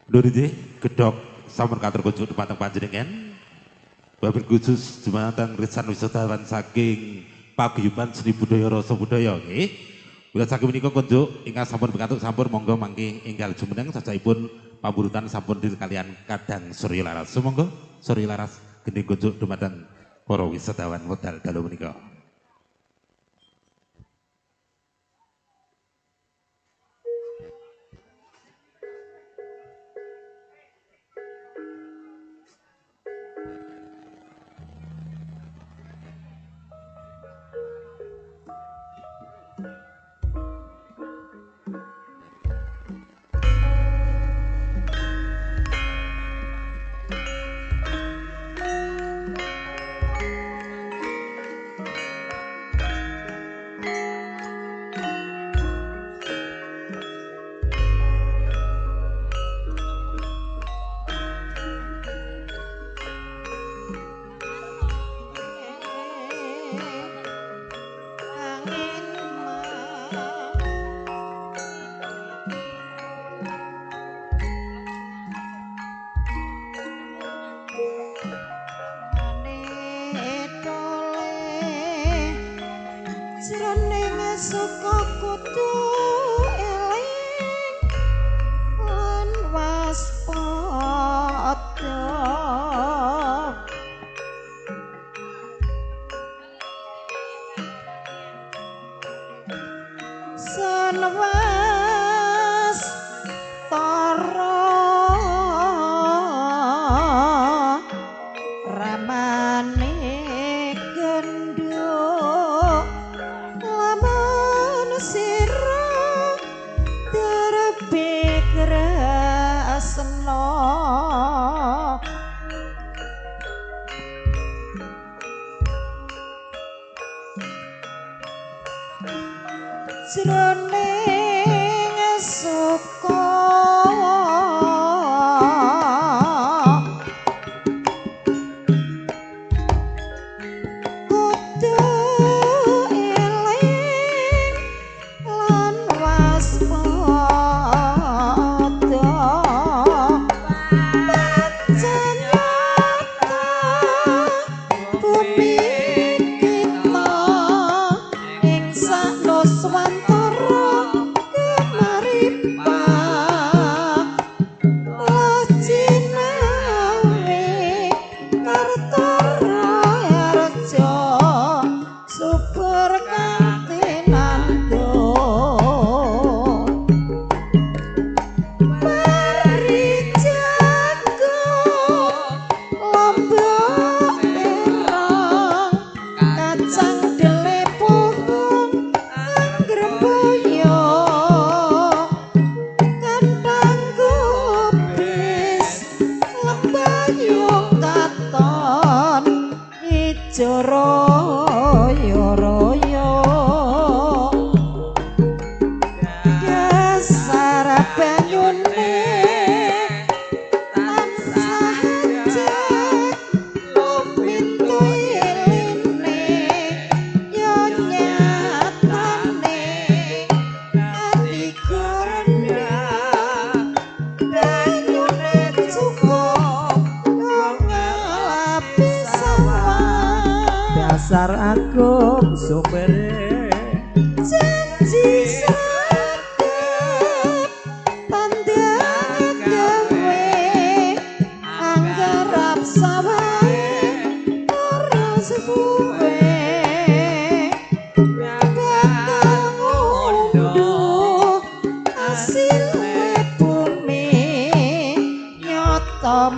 Luride gedhok sampun katur kunjuk dumateng panjenengan. Wabil khusus dumateng risan wisatawan saking paguyuban seni budaya rasa budaya nggih. Wiwit saking menika kunjuk ingkang sampun pikantuk sampun monggo mangke enggal jumeneng sajaipun pamburutan sampun dir kalian Kadang Surya Laras. Sumangga Surya Laras gending kunjuk dumateng para wisatawan wekdal dalu menika. Dasar agung sumbere janji saged pandang gawe anggarap sawae ora sepuwe bakal ngunduh hasil bumi nyata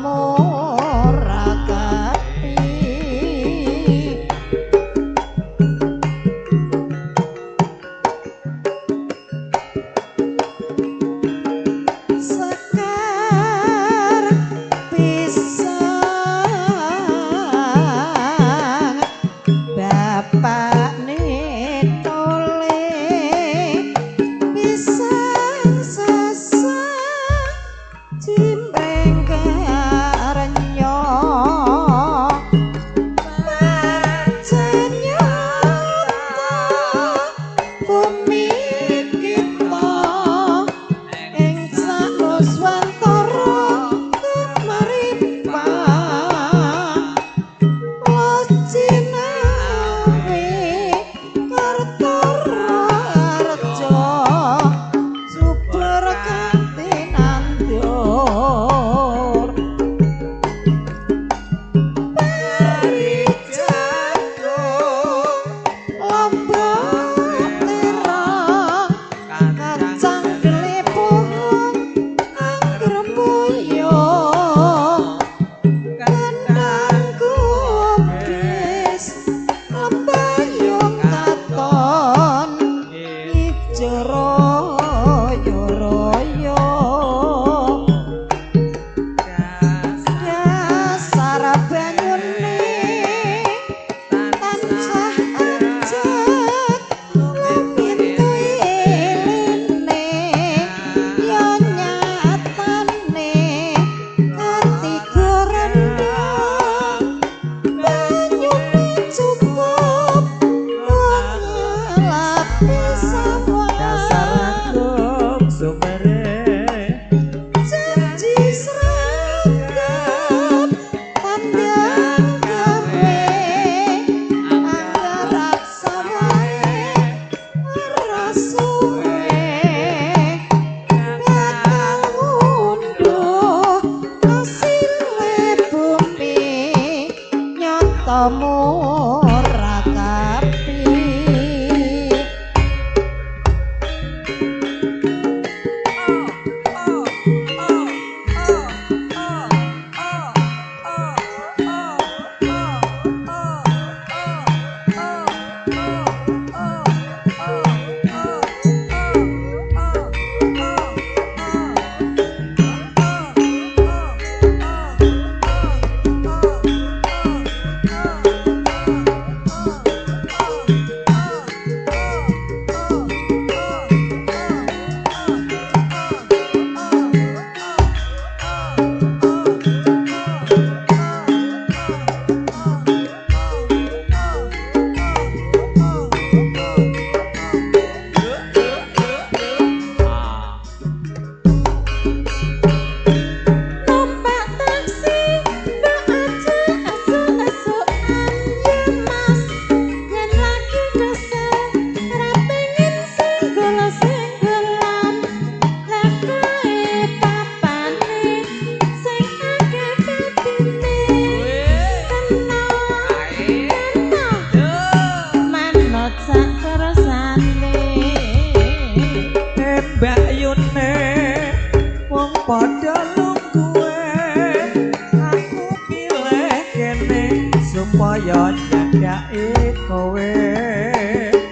supaya nyadaki kowe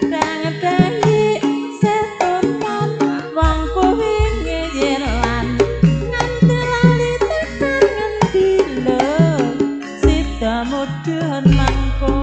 Dang-dangi setunan wong kuwi ngeyer lan nganti lali tekan ngendi lho sida mudhun mangko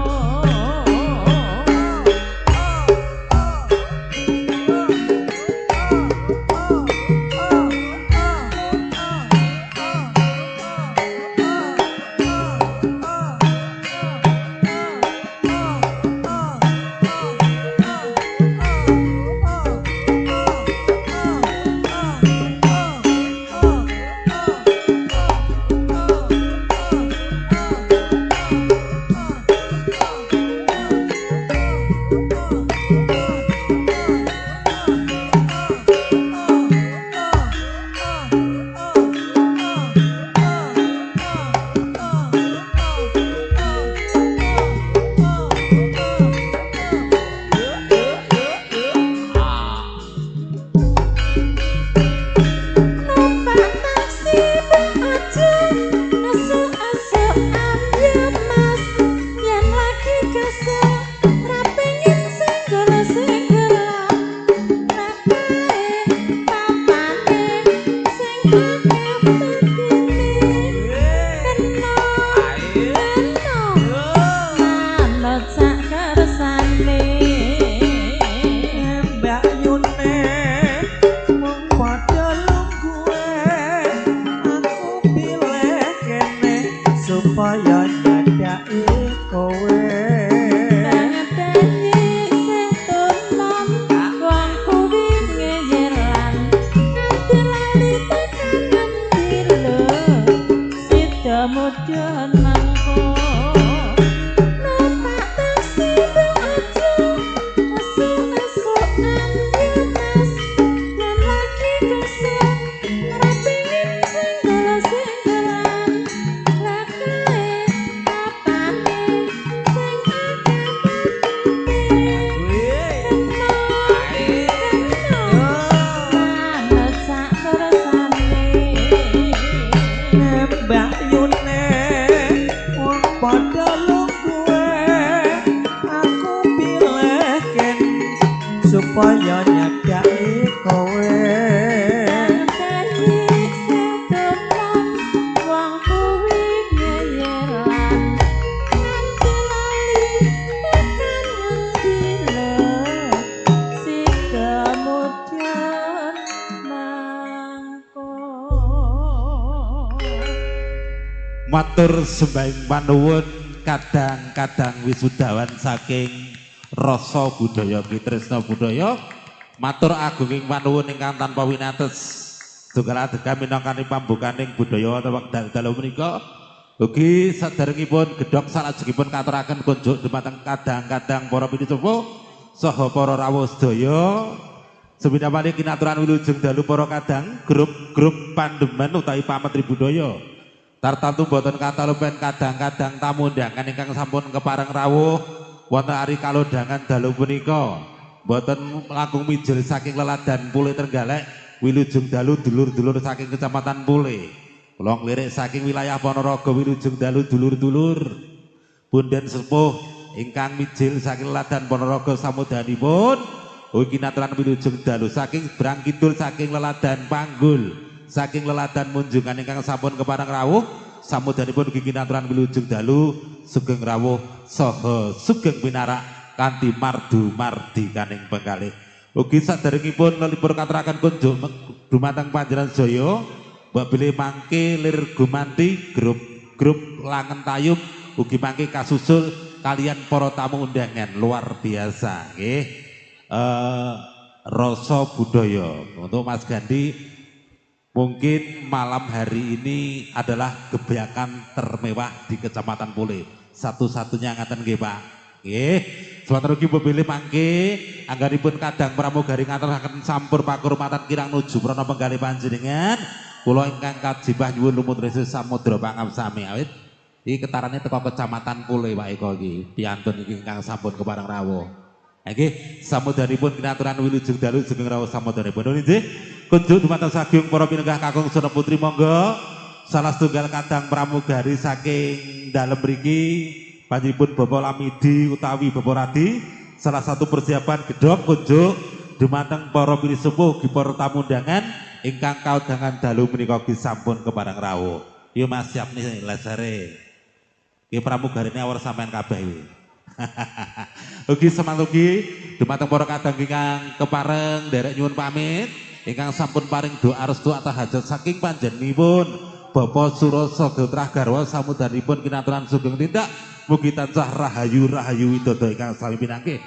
supaya nyadaki kowe Dang-dangi setunan wong kuwi ngeyer lan nganti lali tekan ngendi lho sida mudhun mangko numpak taksi bang aja esuk-esukan ya mas lan lagi kesel rapingin singgal-singgalan lakae apane sing akeh manut sak kersane Mbak Yune wong padha lungguhe aku pilih kene supaya nyadaki kowe Dang-dangi setunan wong kuwi ngeyer lan nganti lali tekan ngendi lho sida mudhun mangko Matur sembahyang panuwun kadang-kadang wisudawan saking rasa budaya Tresna Budaya. Matur agunging panuwun ingkang tanpa winates tunggal adegan minangkani pambukaning budaya wonten wekdal dalu menika. Ugi saderengipun gedhok salajengipun katuraken kunjuk dumateng kadang-kadang para pinituwa saha para rawuh sedaya. Seminta malih kinaturan wilujeng dalu para kadang grup-grup pandemen utawi pametri budaya. Tartamtu boten katalupen kadang-kadang tamu undangan ingkang sampun kepareng rawuh wonten ari kalodhangan dalu punika. Boten langkung mijil saking leladan Pule Trenggalek wilujeng dalu dulur-dulur saking Kecamatan Pule. Kula nglirik saking wilayah Ponorogo wilujeng dalu dulur-dulur punden sepuh ingkang mijil saking leladan Ponorogo samudayanipun ugi kinaturan wilujeng dalu saking Brang Kidul saking leladan Panggul saking leladan Munjungan ingkang sampun kepareng rawuh samudayanipun ugi kinaturan wilujeng dalu sugeng rawuh saha sugeng pinarak kanthi mardu mardi kaning penggalih. Ugi saderengipun lelipur katuraken kunjuk dumateng Panjenengan Jaya mbok bilih mangke lir gumanti grup Langen Tayub ugi mangke kasusul kalian para tamu undangan luar biasa nggih. Rasa budaya untuk Mas Gandhi. Mungkin malam hari ini adalah gebrakan termewah di Kecamatan Pule. Satu-satunya ngaten nggih Pak. Nggih. Sawanten ugi pepilih mangke anggenipun kadang pramugari ngaturaken sampur pakurmatan kirang nuju prana penggalih panjenengan. Kula ingkang kajibah nyuwun lumut resis samudra pangamsami awit iki ketarane teko Kecamatan Pule Pak Eko iki. Piantun iki ingkang sampun kepareng rawuh. Nggih, samudanipun kinaturan wilujeng dalu sugeng rawuh samudanipun nggih. Kunjuk dumateng saking para pinenggah kakung Suna Putri monggo salah setunggal kadang pramugari saking dalem mriki panjenenganipun Bapak Lamidi utawi Bapak Radi salah satu persiapan gedhog kunjuk dumateng para pilih sepuh gi para tamu undangan ingkang kaundangan dalu menika gi sampun kepareng rawuh. Yo Mas siap nih lasare. Ki pramugarine awor sampean kabeh iki. Ugi semantugi dumateng para kadang ingkang kepareng derek nyuwun pamit ingkang sampun paring doa restu atas hajat saking panjenenganipun Bapak Suroso Getrah Garwa samudanipun kinaturan sugeng tindak mugi tansah rahayu widodo ingkang sami pinanggih.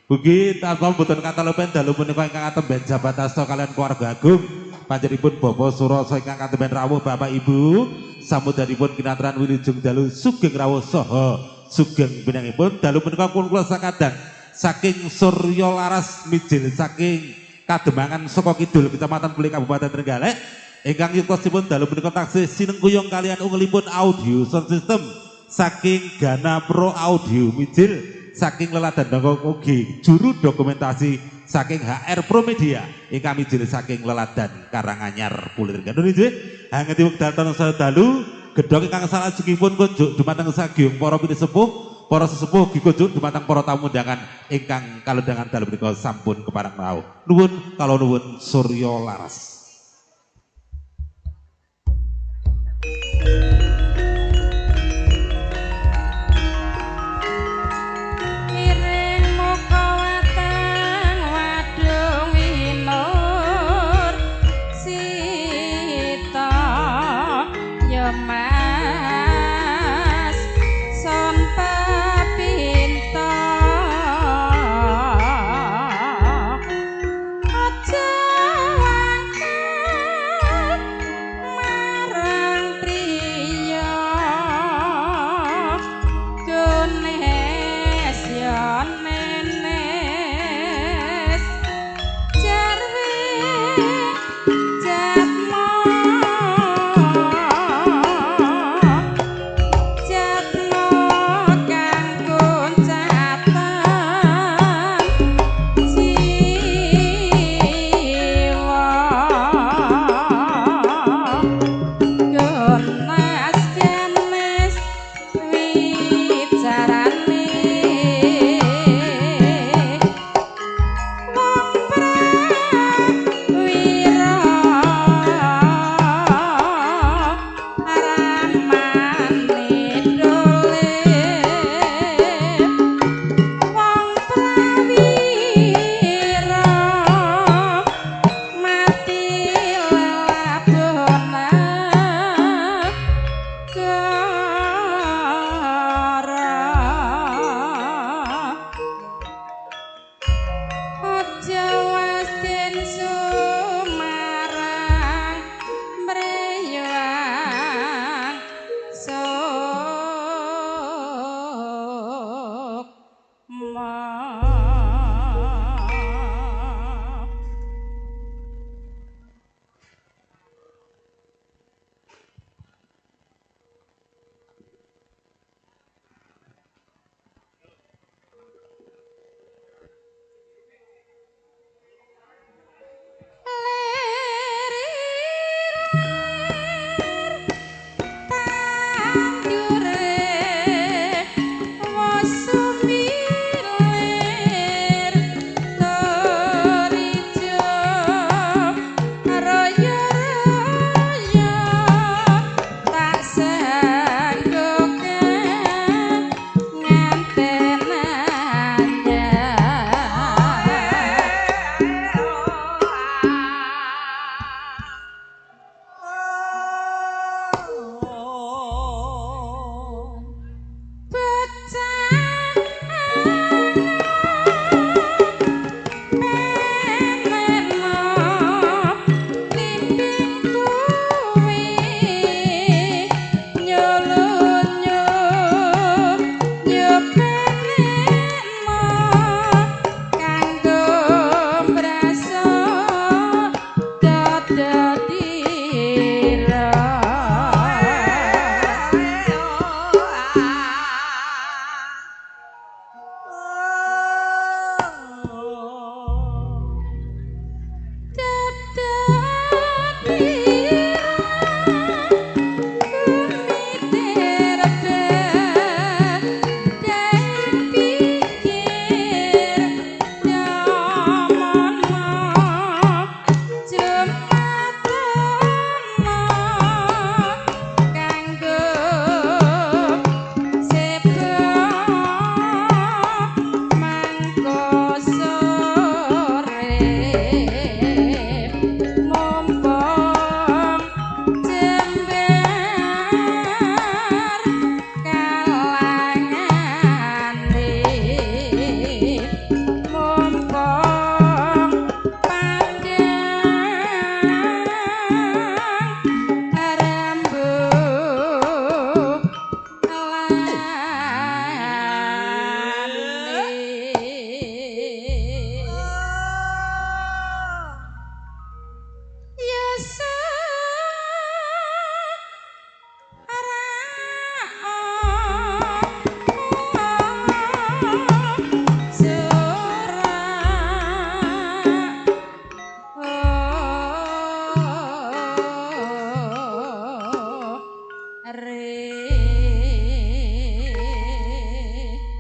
Mugi tanpa mboten katalupen dalu punika ingkang atemben jabat asta kalian keluarga agung panjenenganipun Bapak Suroso ingkang atemben rawuh Bapak Ibu samudanipun kinaturan wilujeng dalu sugeng rawuh saha sugeng pinanggihipun dalu punika kula sakadang saking Surya Laras mijil saking Kademangan saka kidul Kecamatan Puli Kabupaten Trenggalek ingkang yuktosipun dalu punika taksih sinengkuyung kalian ungelipun audio sound system saking Gana Pro Audio mijil saking Leladan Dongkogi juru dokumentasi saking HR Pro Media ingkang mijil saking Leladan Karanganyar Pulir Gandun nggih hangeti wekdal tansah dalu gedhog ingkang salajengipun kunjuk dumateng sagyung para pilih sepuh para sesepuh gikunjuk dumateng para tamu undangan ingkang kalundangan dalu menika sampun kepareng rawuh. Nuwun kala nuwun Surya Laras. Miring muka watang wadung winur sita Mas son papinta aja wangke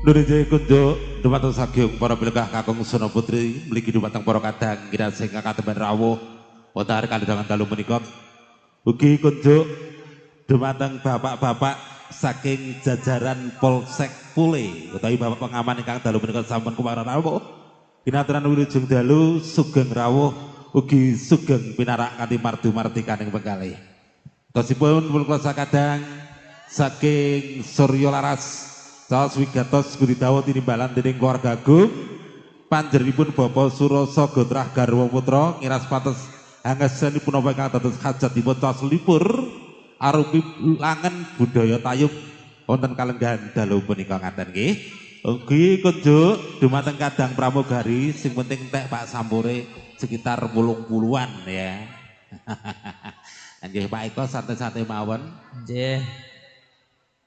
Nurije kunjuk dumateng sagyong para pilekah kakung Suna Putri mligi dumateng para kadang kirang sing katemben rawuh wonten ari kalidangan dalu menika ugi kunjuk dumateng bapak-bapak saking jajaran Polsek Pule utawi bapak pengaman ingkang dalu menika sampun kuwaran rawuh kinaturan wilujeng dalu sugeng rawuh ugi sugeng pinarak kanthi mardu-mardi kaning penggalih tosipun kula sakadang saking Surya Laras Saos wigatos Gusti Dawa tinimbalan dening keluarga Agung panjenenganipun Bapak Surasa Gotrah garwa putra ngiras patos hangesanipun apa ingkang dados hajatipun tos lipur arupi langen budaya tayub wonten kalenggahan dalu punika ngaten nggih. Ugi kunjuk dumateng kadang pramugari sing penting entek Pak Sampure sekitar 80-an ya. Nggih Pak Eko santai-santai mawon. Nggih.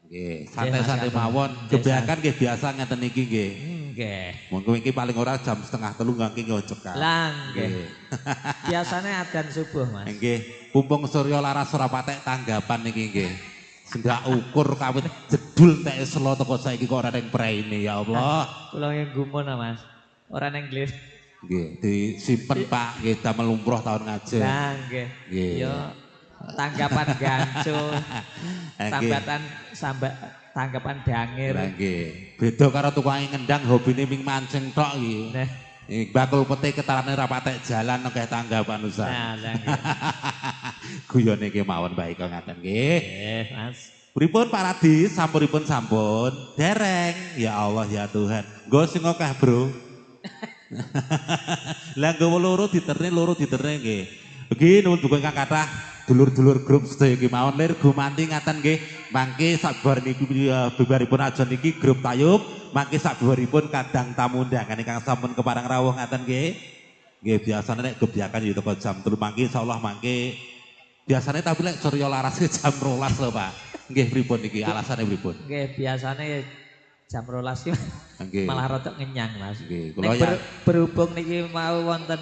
Nggih, santai-santai mawon. Kebiasakan nggih biasa ngeten iki nggih. Nggih. Monggo iki paling ora jam 2:30 nggih ngocek. Lah nggih. Biasane adzan subuh, Mas. Nggih, pumpung Surya Laras ora patek tanggapan niki nggih. Sendak ukur kawit jedul tek selo teko saiki kok ora ning praine ya Allah. Kula nggih gumun Mas. Ora ning Glir. Nggih, disimpen Pak, nggih damel lumrah tahun ngaji. Lah nggih. Nggih. Yo tanggapan gancu. Tanggapan dangir. Lah nggih. Beda karo tukange ngendang hobine ming mancing tok iki. Nah. Bakul peti ketarane ra patek jalan akeh tanggapan usah. Nah, lah nggih. Guyone iki mawon baik kok ngaten nggih. Nggih, Mas. Pripun Pak Radi sampuripun sampun dereng ya Allah ya Tuhan. Nggo sing akeh, Bro. Lah nggo loro diterne nggih. Nggih nuwun duka ingkang kathah dulur-dulur grup sedaya iki mawon lir gumanti ngaten nggih. Mangke sabar niki bebaripun ajan niki grup Tayub, mangke sabaripun kadang tamu undangan ingkang sampun keparang rawuh ngaten nggih. Nggih biasane nek gebyakan ya teko jam 3 mangke insyaallah mangke biasane tapi lek Surya Laras jam 12 lho Pak. Nggih pripun niki alasane pripun? Nggih biasane jam 12 Nggih. malah rada ngenyang Mas. Nggih, Nek berhubung niki mau wonten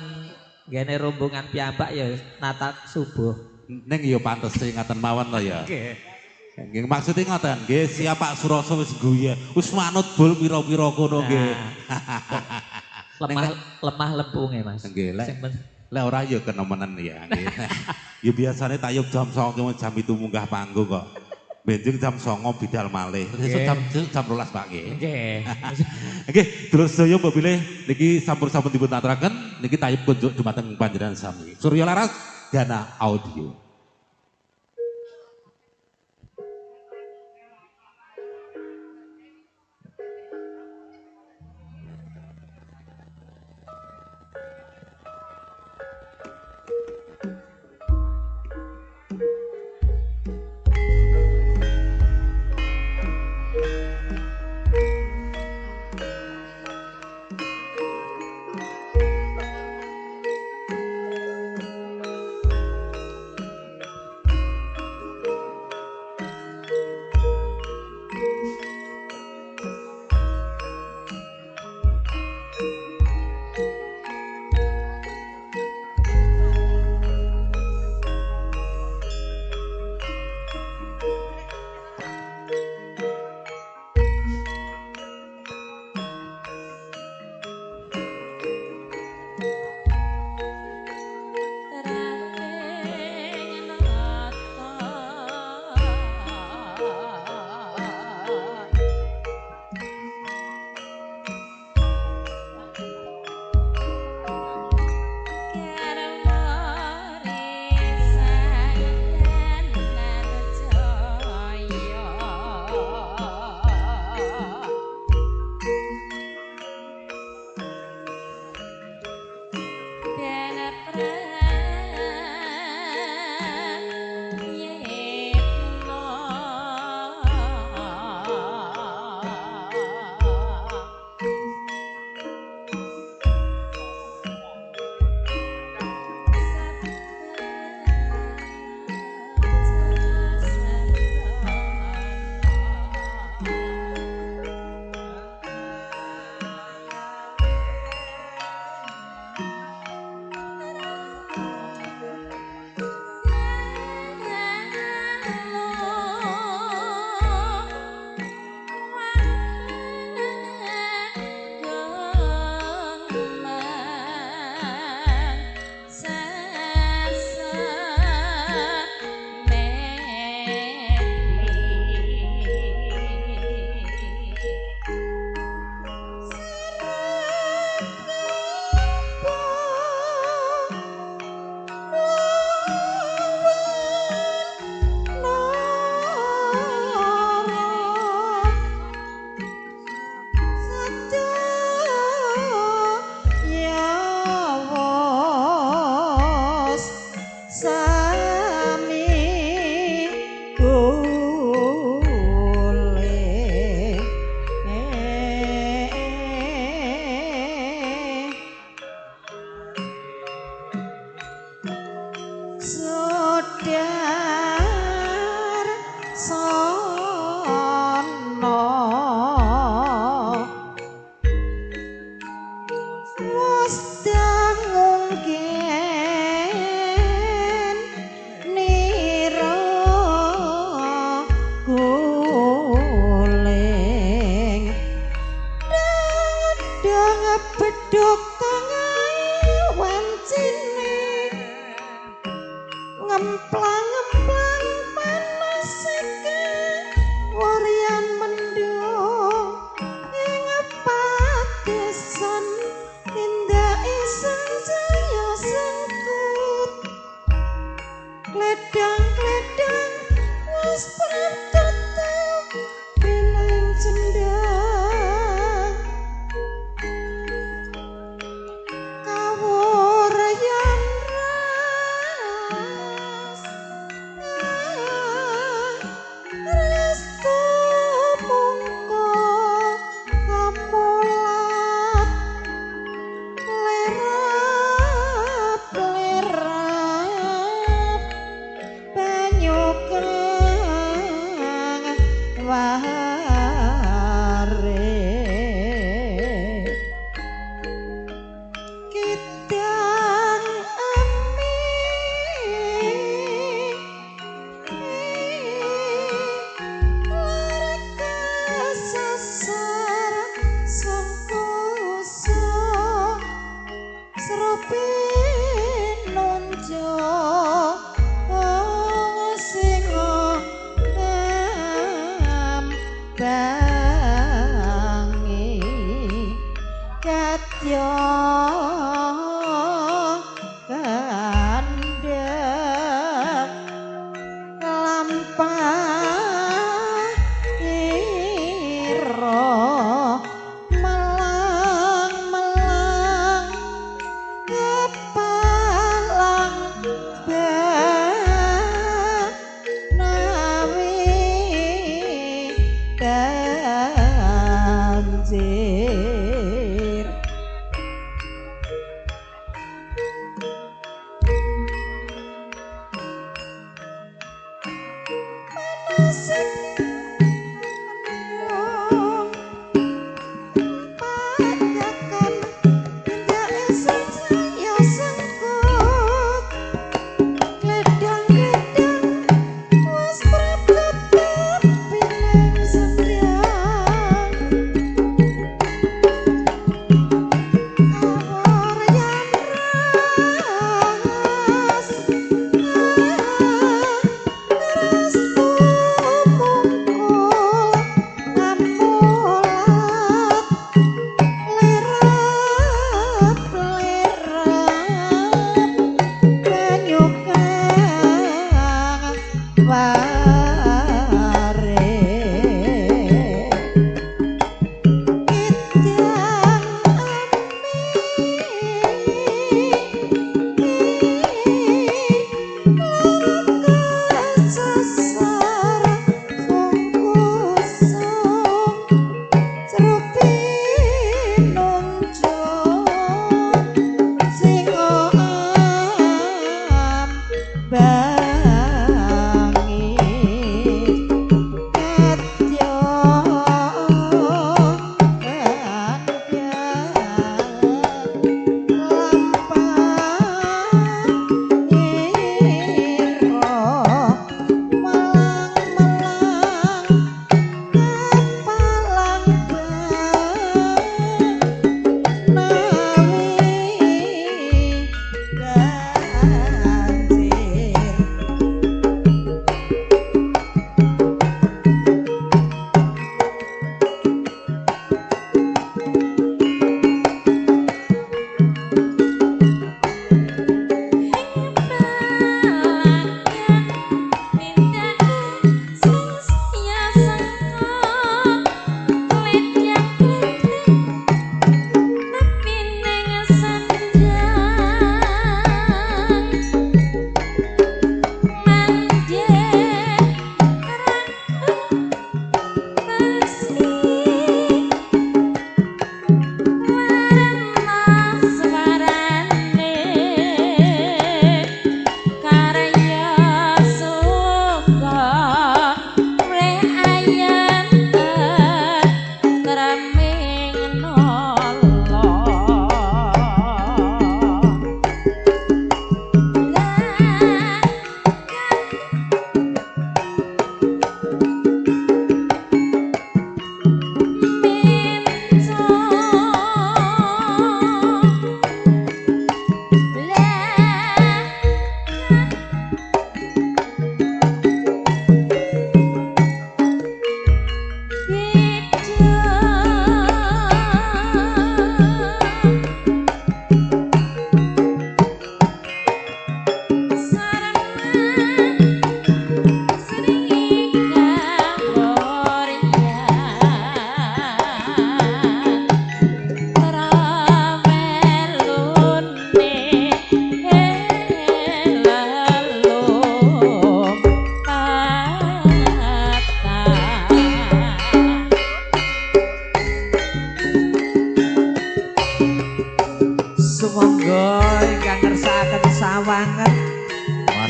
ngene rombongan piyambak ya natat subuh. Ning ya pantes sing ngaten mawon to ya. Nggih. Nggih maksudnya ngoten nggih siap Pak Surasa wis guyu. Wis manut bol pira-pira kono nggih. Lemah lempunge Mas. Nggih lek ora ya kenemenen ya nggih. Ya biasane Tayub jam 09.00 jam itu munggah panggung kok. Benjing jam 09.00 bidal malih. Sesuk jam 12 Pak nggih. Nggih. Nggih, terus saya mbok pilih niki sampun-sampun dipun aturaken niki Tayub kunjuk dumateng panjenengan sami. Surya Laras Dana Audio.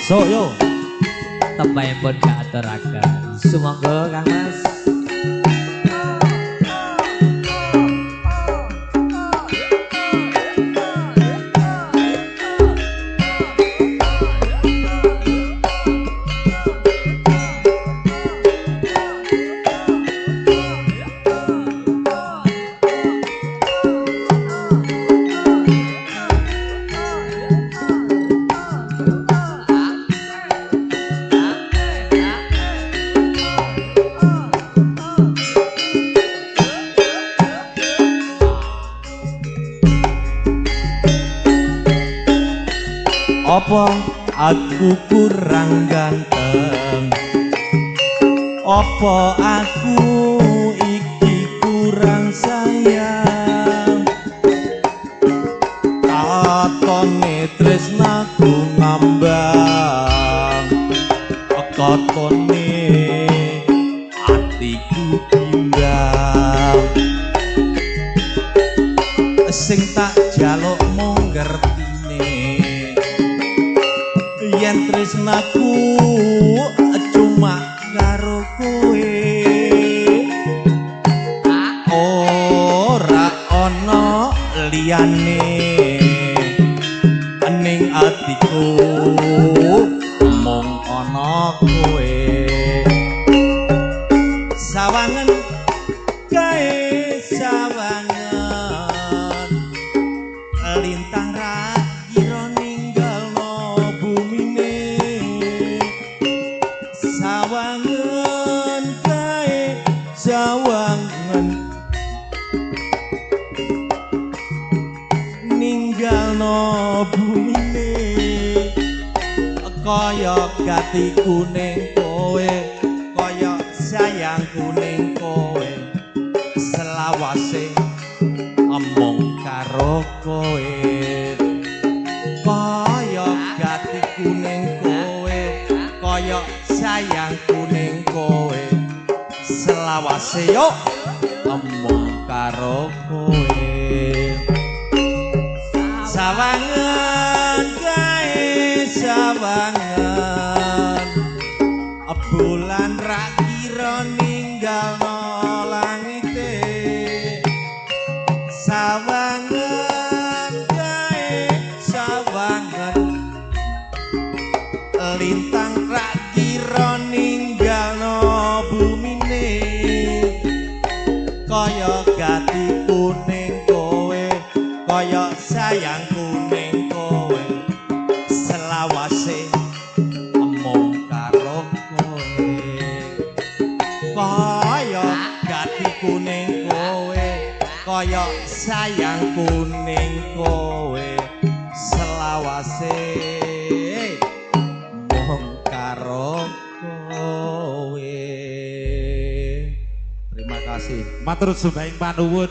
Masuk yo. Tembake pun gak aturaken. Sumangga Kang Mas. Apa aku kurang ganteng? Apa aku iki kurang sayang? Katone tresnaku ngambang, katone atiku bimbang. Sing tak jaluk mung ngertine yen tresnaku cuma karo kowe, ora ana liyane ning atiku mung ana kowe. Sawangen kae sawangen lintang ra kira ninggalno bumine. Sawangen kae sawangen ninggalno bumine. Kaya gati kuning kowe, kaya sayang kuning kowe, selawase omong karo kowe. Kaya gati kuning kowe, kaya sayang kuning kowe, selawase yo omong karo kowe. Sawangen kae sawangen, bulan ra kira ninggalno langite. Sawangen kae sawangen, lintang ra kira ninggalno bumine. Kaya gati kuning kowe, kaya sayang kuning kowe, selawase omong karo kowe. Kaya gati kuning kowe, kaya sayang kuning kowe, selawase omong karo kowe. Terima kasih. Matur sembahing panuwun.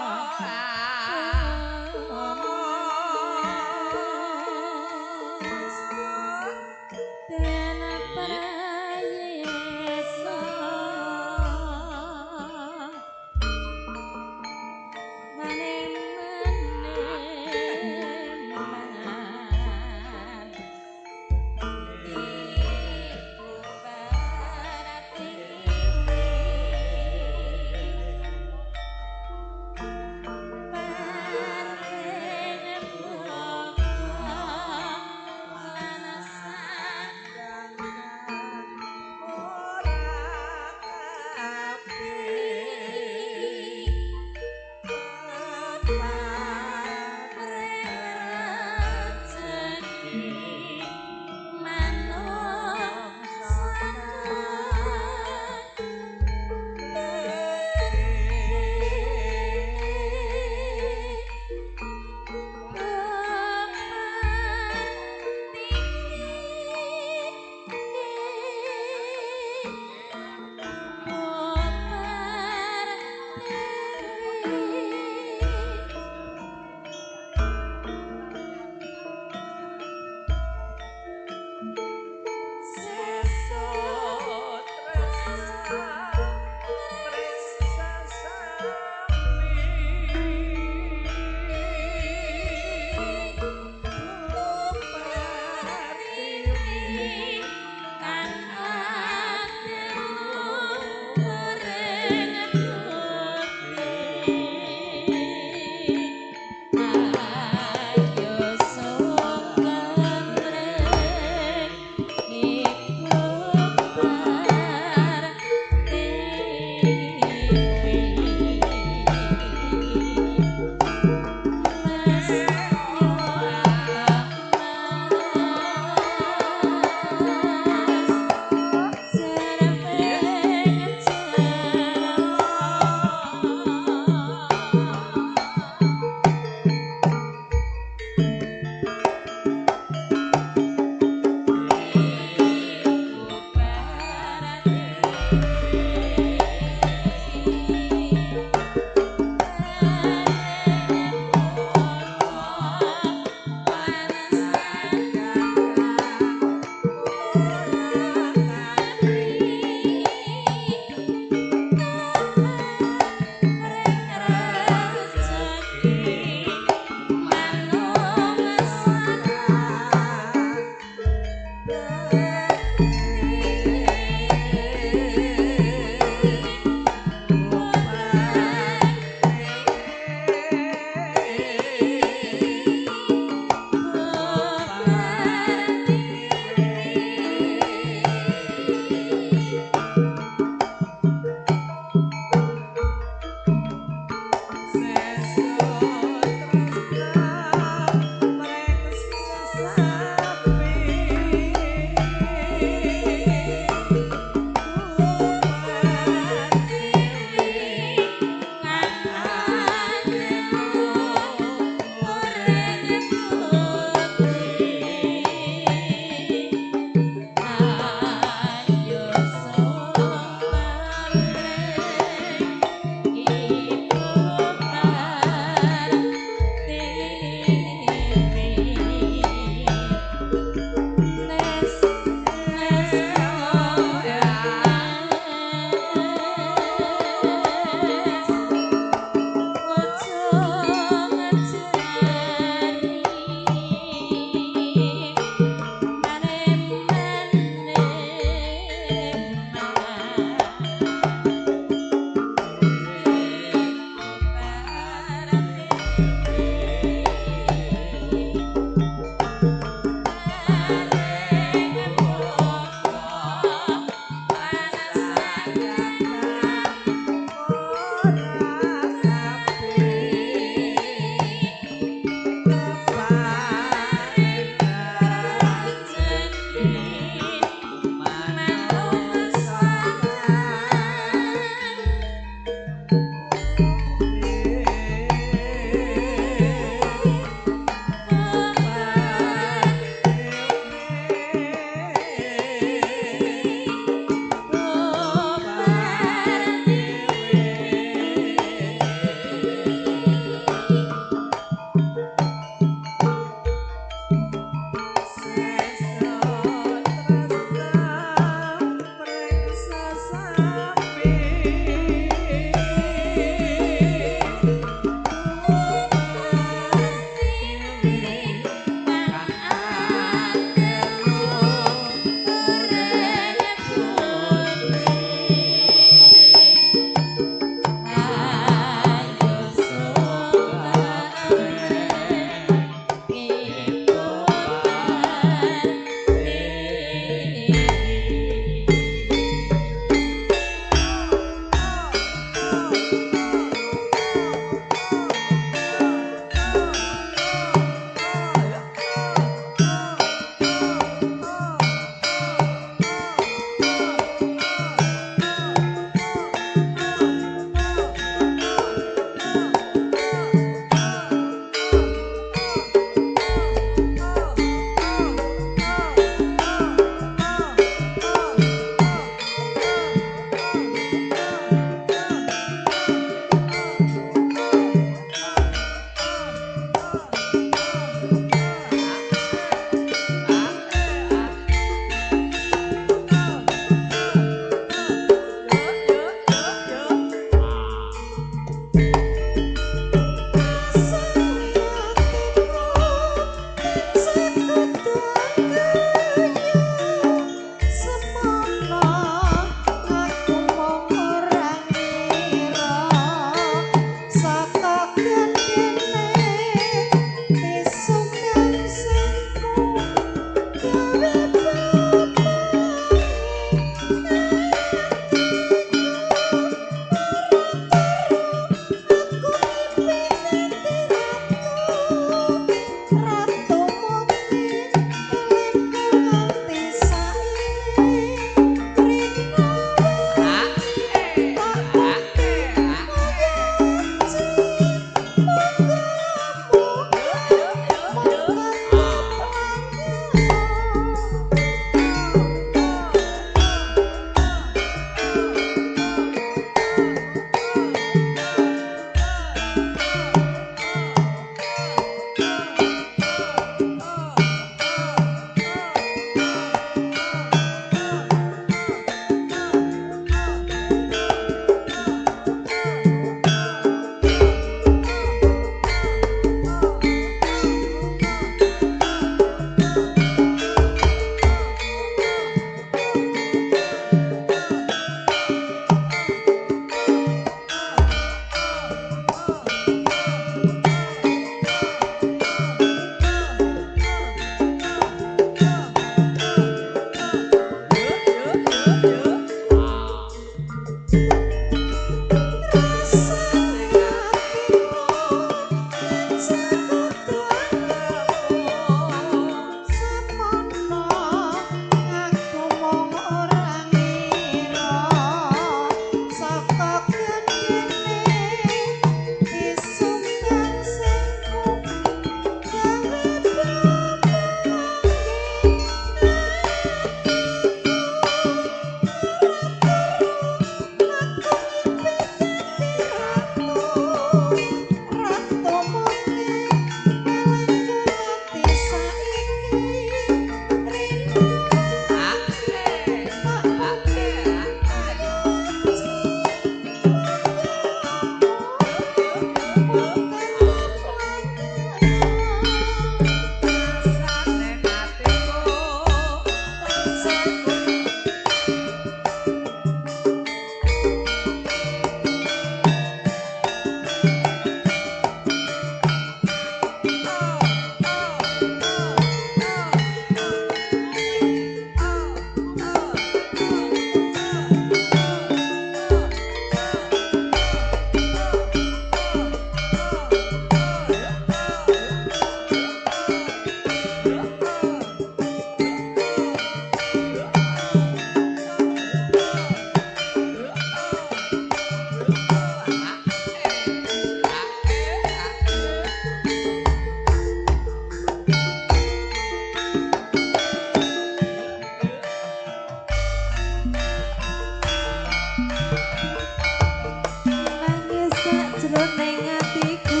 jroning atiku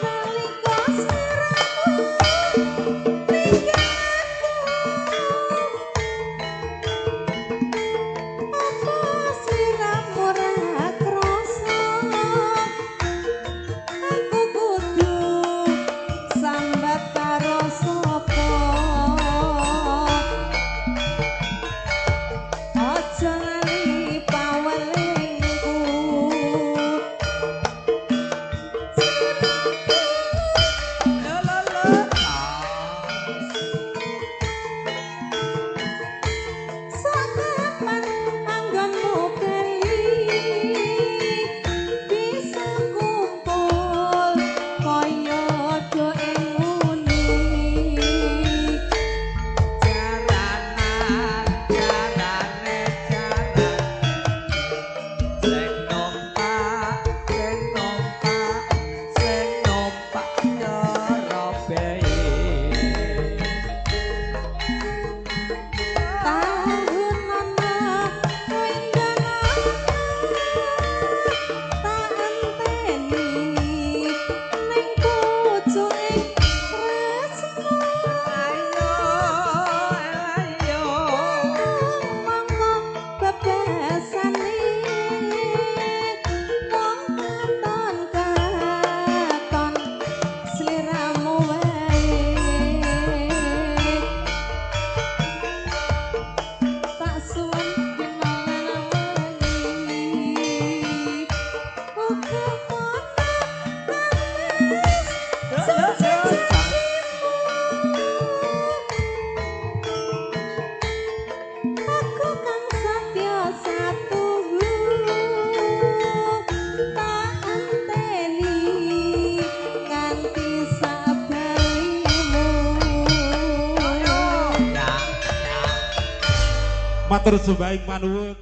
nalika sliramu apa sliramu ra krasa aku kudu sambat karo sapa aja lali pawelingku sakapan anggonmu keli bisa kumpul kaya do ing nguni Jalanan, jalane jalan. Sing numpak, sing numpak, sing numpak cara bae. tahun ana wendana tak enteni ning pucuking tresno Ayo, mongko bebasane wong katon sliramu wae tak suwen kenangan wengi uga ana aku kang satya satuhu tak enteni kanthi sabalimu Matur sembahing panuwun